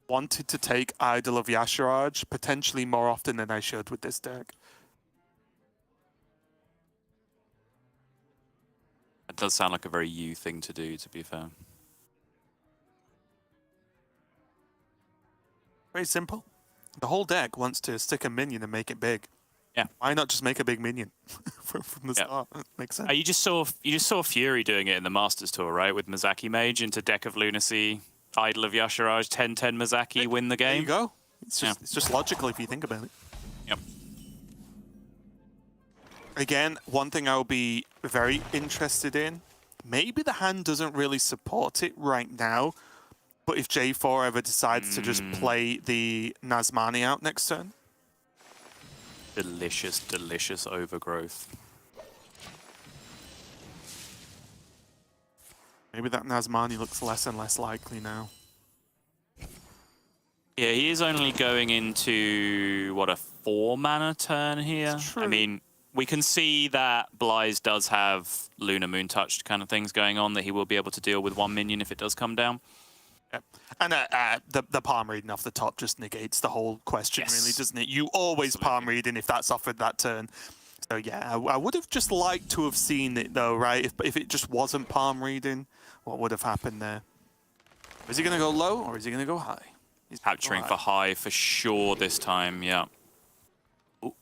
wanted to take Idol of Yasharaj potentially more often than I should with this deck. It does sound like a very you thing to do, to be fair. Very simple. The whole deck wants to stick a minion and make it big. Yeah. Why not just make a big minion from the start? Makes sense. You just saw Fury doing it in the Masters Tour, right? With Mizaki Mage into Deck of Lunacy, Idol of Yasharaj, 10-10 Mizaki, win the game. There you go. It's just logical if you think about it. Yep. Again, one thing I'll be very interested in, maybe the hand doesn't really support it right now, but if J4 ever decides to just play the Nazmani out next turn. Delicious, delicious overgrowth. Maybe that Nazmani looks less and less likely now. Yeah, he is only going into, what, a 4-mana turn here? I mean, we can see that Blyze does have Lunar Moon touched kind of things going on that he will be able to deal with one minion if it does come down. Yep. And the palm reading off the top just negates the whole question, really, doesn't it? You always palm reading if that's offered that turn. So yeah, I would have just liked to have seen it though, right? If it just wasn't palm reading, what would have happened there? Is he going to go low or is he going to go high? He's capturing for high for sure this time, yeah. Ooh,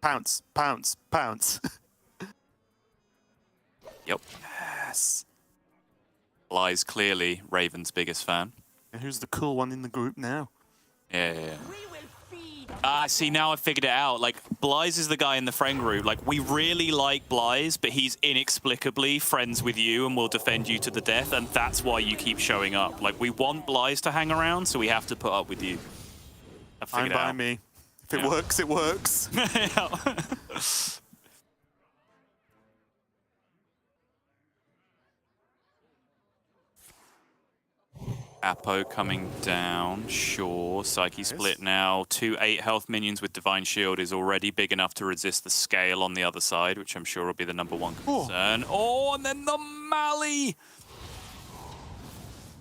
Pounce, pounce, pounce. Yep. Yes. Blyze clearly Raven's biggest fan. And who's the cool one in the group now? Yeah. See, now I've figured it out. Like, Blyze is the guy in the friend group. Like, we really like Blyze, but he's inexplicably friends with you and will defend you to the death, and that's why you keep showing up. Like, we want Blyze to hang around, so we have to put up with you. I've figured it out. Fine by me. If it works, it works. Apo coming down, sure. Psyche split now. 2 8-health minions with Divine Shield is already big enough to resist the scale on the other side, which I'm sure will be the #1 concern. Oh, and then the Mally!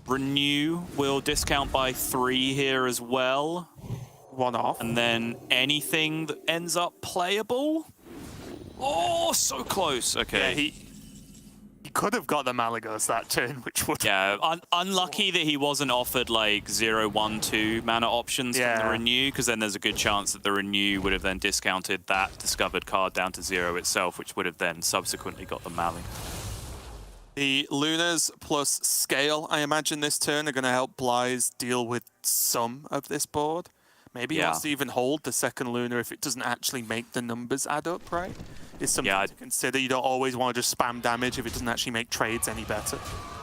Renew will discount by 3 here as well. 1 off. And then anything that ends up playable? Oh, so close. Okay. Yeah, he could have got the Malagos that turn, which would... Yeah, unlucky that he wasn't offered like 0, 1, 2 mana options from the Renew, because then there's a good chance that the Renew would have then discounted that discovered card down to 0 itself, which would have then subsequently got the Mally. The Lunas plus Scale, I imagine this turn, are going to help Blyze deal with some of this board. Maybe he wants to even hold the second Luna if it doesn't actually make the numbers add up, right? It's something to consider. You don't always want to just spam damage if it doesn't actually make trades any better.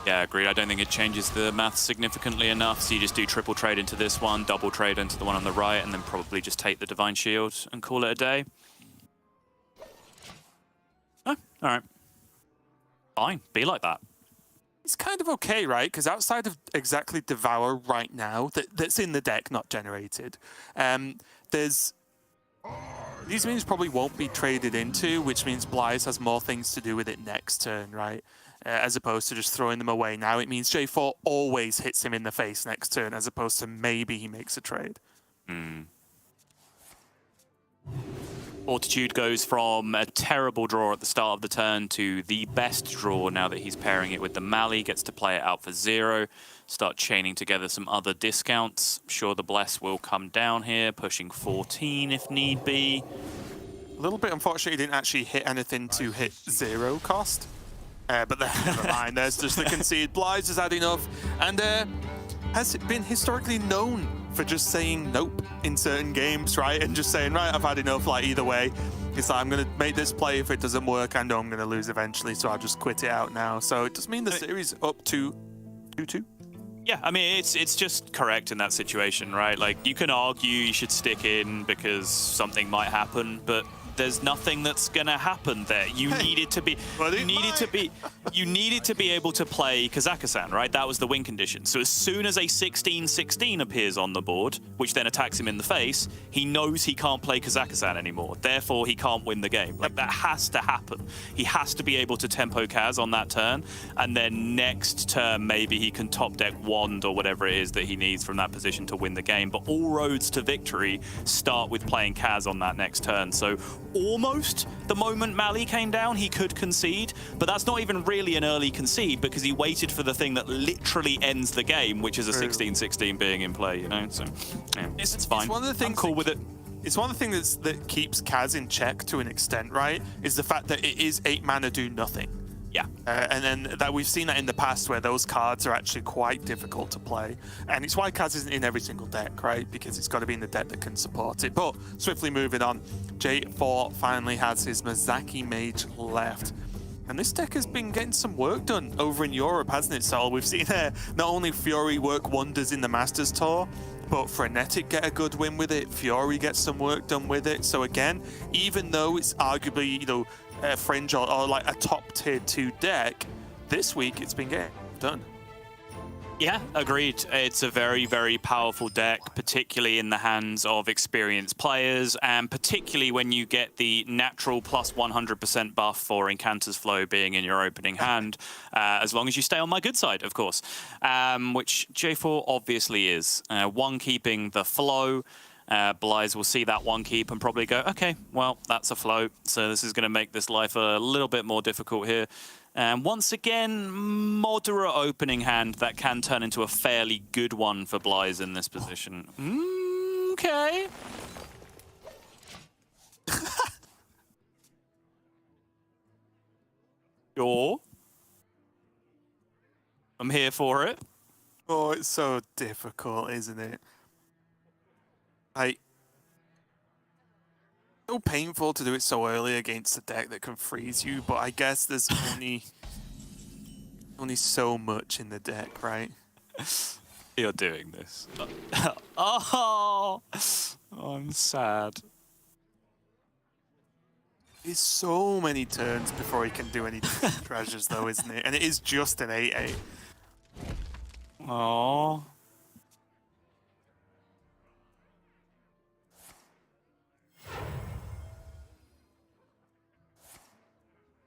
Yeah, agreed. I don't think it changes the math significantly enough, so you just do triple trade into this one, double trade into the one on the right, and then probably just take the Divine Shield and call it a day. Oh, all right. Fine, be like that. It's kind of okay, right? Because outside of exactly Devour right now, that's in the deck, not generated, there's... These minions probably won't be traded into, which means Blyze has more things to do with it next turn, right? As opposed to just throwing them away now. It means J4 always hits him in the face next turn, as opposed to maybe he makes a trade. Fortitude goes from a terrible draw at the start of the turn to the best draw now that he's pairing it with the Mali, gets to play it out for 0, start chaining together some other discounts. I'm sure the Bless will come down here, pushing 14 if need be. A little bit unfortunate he didn't actually hit anything to hit 0 cost. But then, never mind, there's just the concede. Blyze has had enough, and has been historically known for just saying nope in certain games, right? And just saying, right, I've had enough, like either way. It's like, I'm going to make this play. If it doesn't work, I know I'm going to lose eventually, so I'll just quit it out now. So it does mean the series up to 2-2. Yeah, I mean, it's just correct in that situation, right? Like, you can argue you should stick in because something might happen, but there's nothing that's gonna happen there. You needed to be able to play Kazakhstan, right? That was the win condition. So as soon as a 16-16 appears on the board, which then attacks him in the face, he knows he can't play Kazakhstan anymore. Therefore, he can't win the game. Like, that has to happen. He has to be able to tempo Kaz on that turn, and then next turn maybe he can top deck Wand or whatever it is that he needs from that position to win the game. But all roads to victory start with playing Kaz on that next turn. So almost the moment Mali came down, he could concede, but that's not even really an early concede because he waited for the thing that literally ends the game, which is a 16-16 being in play, you know? So, yeah, it's fine. It's one of the things I'm cool with it. It's one of the things that keeps Kaz in check to an extent, right? Is the fact that it is 8 mana do nothing. Yeah. And then that we've seen that in the past where those cards are actually quite difficult to play. And it's why Kaz isn't in every single deck, right? Because it's got to be in the deck that can support it. But swiftly moving on, J4 finally has his Mizaki Mage left. And this deck has been getting some work done over in Europe, hasn't it, Sol? We've seen not only Fury work wonders in the Masters Tour, but Frenetic get a good win with it. Fury gets some work done with it. So again, even though it's arguably, you know, a fringe or like a top tier 2 deck, this week it's been getting done. Yeah, agreed. It's a very, very powerful deck, particularly in the hands of experienced players, and particularly when you get the natural plus 100% buff for Incanter's Flow being in your opening hand, as long as you stay on my good side, of course, which J4 obviously is. One keeping the flow. Blyze will see that one keep and probably go, okay, well, that's a flow, so this is going to make this life a little bit more difficult here. And once again, moderate opening hand that can turn into a fairly good one for Blyze in this position. Okay. Sure. I'm here for it. Oh, it's so difficult, isn't it? Like, so painful to do it so early against a deck that can freeze you, but I guess there's only so much in the deck, right? You're doing this. Oh, I'm sad. It's so many turns before he can do any treasures, though, isn't it? And it is just an 8/8. Oh.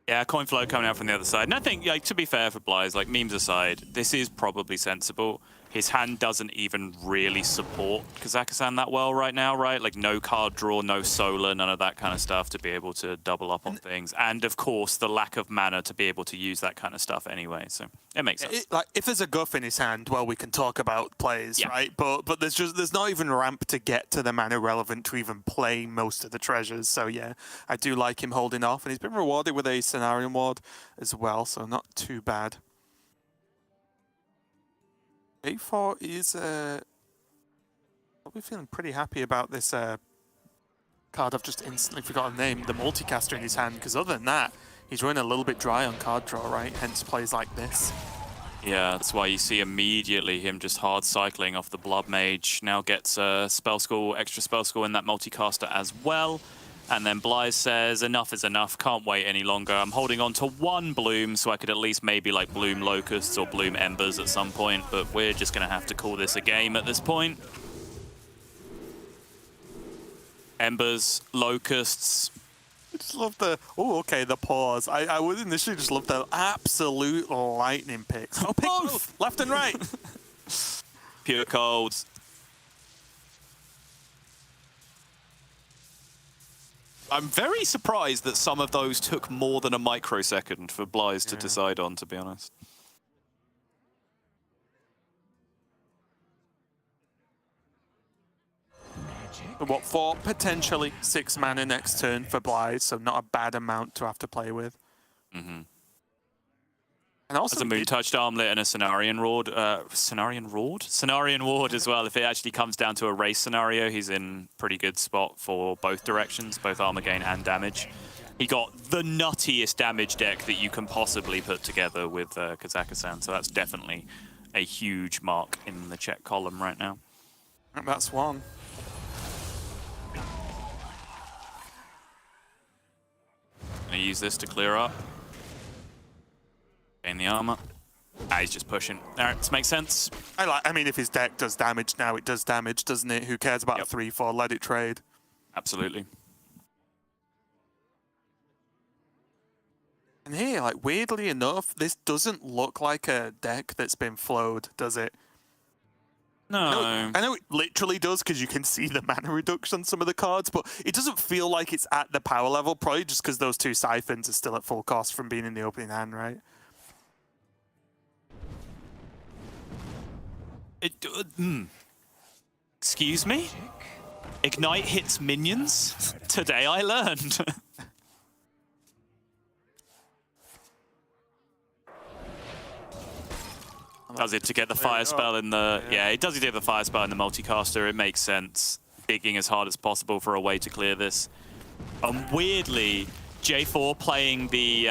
Yeah, coin flow coming out from the other side. And I think, like, to be fair for Blyze, like, memes aside, this is probably sensible. His hand doesn't even really support Kazakhstan that well right now, right? Like, no card draw, no solar, none of that kind of stuff to be able to double up on things. And, of course, the lack of mana to be able to use that kind of stuff anyway. So it makes sense. Like, if there's a guff in his hand, well, we can talk about plays, right? But there's not even ramp to get to the mana relevant to even play most of the treasures. So, yeah, I do like him holding off. And he's been rewarded with a Cenarium Ward as well, so not too bad. J4 is probably feeling pretty happy about this card. I've just instantly forgotten the name, the multicaster in his hand, because other than that, he's running a little bit dry on card draw, right? Hence plays like this. Yeah, that's why you see immediately him just hard cycling off the Blood Mage. Now gets spell school, extra spell school in that multicaster as well. And then Blyze says, enough is enough, can't wait any longer. I'm holding on to one Bloom so I could at least maybe like Bloom Locusts or Bloom Embers at some point, but we're just going to have to call this a game at this point. Embers, Locusts. I just love the, oh, okay, the pause. I would initially just love the absolute lightning picks. Oh, pick both, left and right. Pure colds. I'm very surprised that some of those took more than a microsecond for xBlyzes to decide on, to be honest. What, for potentially 6 mana next turn for xBlyzes, so not a bad amount to have to play with. Mm-hmm. And also As a Moon-touched Armlet and a Cenarian Ward as well. If it actually comes down to a race scenario, he's in pretty good spot for both directions, both armor gain and damage. He got the nuttiest damage deck that you can possibly put together with Kazaka-san, so that's definitely a huge mark in the check column right now. That's one. Gonna use this to clear up. Gain the armor. He's just pushing. All right, this makes sense. I mean, if his deck does damage now, it does damage, doesn't it? Who cares about a 3/4? Let it trade. Absolutely. And here, like, weirdly enough, this doesn't look like a deck that's been flowed, does it? No. I know it literally does because you can see the mana reduction on some of the cards, but it doesn't feel like it's at the power level, probably just because those 2 siphons are still at full cost from being in the opening hand, right? Excuse me? Ignite hits minions? Today I learned. Does it to get the fire spell in the... Yeah, it does it to get the fire spell in the multicaster. It makes sense. Digging as hard as possible for a way to clear this. Weirdly, J4 playing the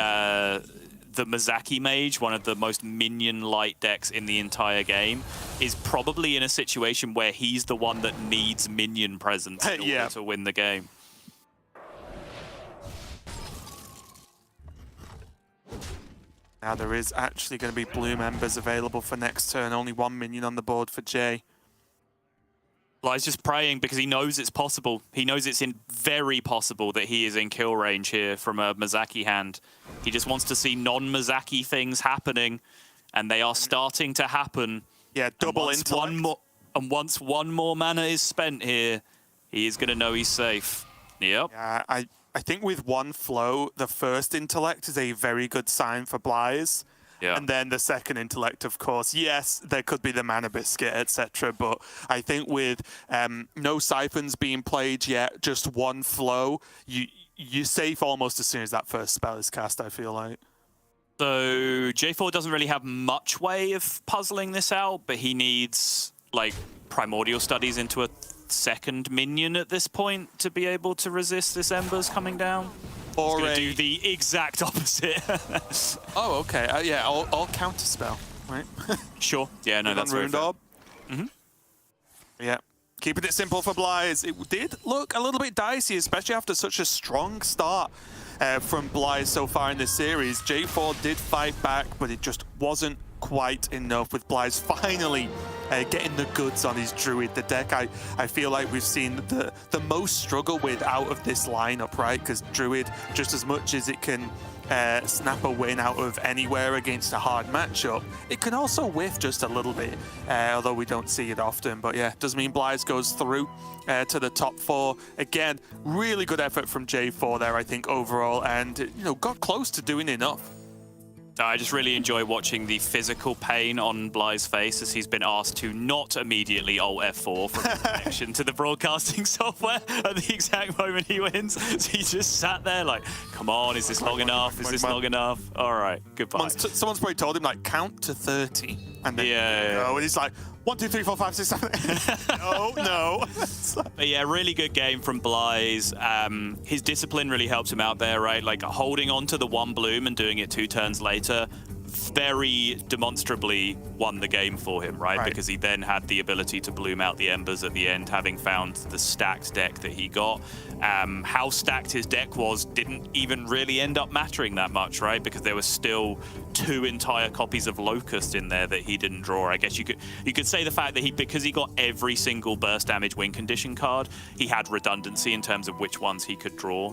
Mizaki Mage, one of the most minion-light decks in the entire game, is probably in a situation where he's the one that needs minion presence in order to win the game. Now there is actually going to be Bloom Embers available for next turn. Only 1 minion on the board for Jay. Well, he's just praying because he knows it's possible. He knows it's very possible that he is in kill range here from a Mizaki hand. He just wants to see non-Mizaki things happening, and they are starting to happen. Yeah, double intellect. Once one more mana is spent here, he is going to know he's safe. Yep. Yeah, I think with 1 flow, the first intellect is a very good sign for xBlyzes. Yeah. And then the second intellect, of course, yes, there could be the mana biscuit, etc. But I think with no siphons being played yet, just 1 flow, you're safe almost as soon as that first spell is cast, I feel like. So J4 doesn't really have much way of puzzling this out, but he needs like primordial studies into a second minion at this point to be able to resist this Embers coming down. Or do the exact opposite. Oh, okay. Yeah, I'll counter spell, right? Sure. Yeah, no, that's very fair. Yeah. Keeping it simple for xBlyzes. It did look a little bit dicey, especially after such a strong start from xBlyzes so far in this series. J4 did fight back, but it just wasn't quite enough with xBlyzes finally getting the goods on his Druid. The deck I feel like we've seen the most struggle with out of this lineup, right? Because Druid, just as much as it can snap a win out of anywhere against a hard matchup, it can also whiff just a little bit, although we don't see it often. But yeah, does mean xBlyzes goes through to the top 4. Again, really good effort from J4 there, I think, overall, and you know, got close to doing enough. I just really enjoy watching the physical pain on xBlyzes' face as he's been asked to not immediately Alt F4 for connection to the broadcasting software at the exact moment he wins. So he just sat there like, come on, is this long enough? Is this long enough? All right, goodbye. Someone's probably told him, like, count to 30. And then, and he's like, 1, 2, 3, 4, 5, 6, 7, 8. No. But yeah, really good game from xBlyzes. His discipline really helped him out there, right? Like holding on to the 1 bloom and doing it 2 turns later, very demonstrably won the game for him, right? Because he then had the ability to bloom out the Embers at the end, having found the stacked deck that he got. How stacked his deck was didn't even really end up mattering that much, right? Because there was still 2 entire copies of Locust in there that he didn't draw. I guess you could say the fact that because he got every single burst damage win condition card, he had redundancy in terms of which ones he could draw.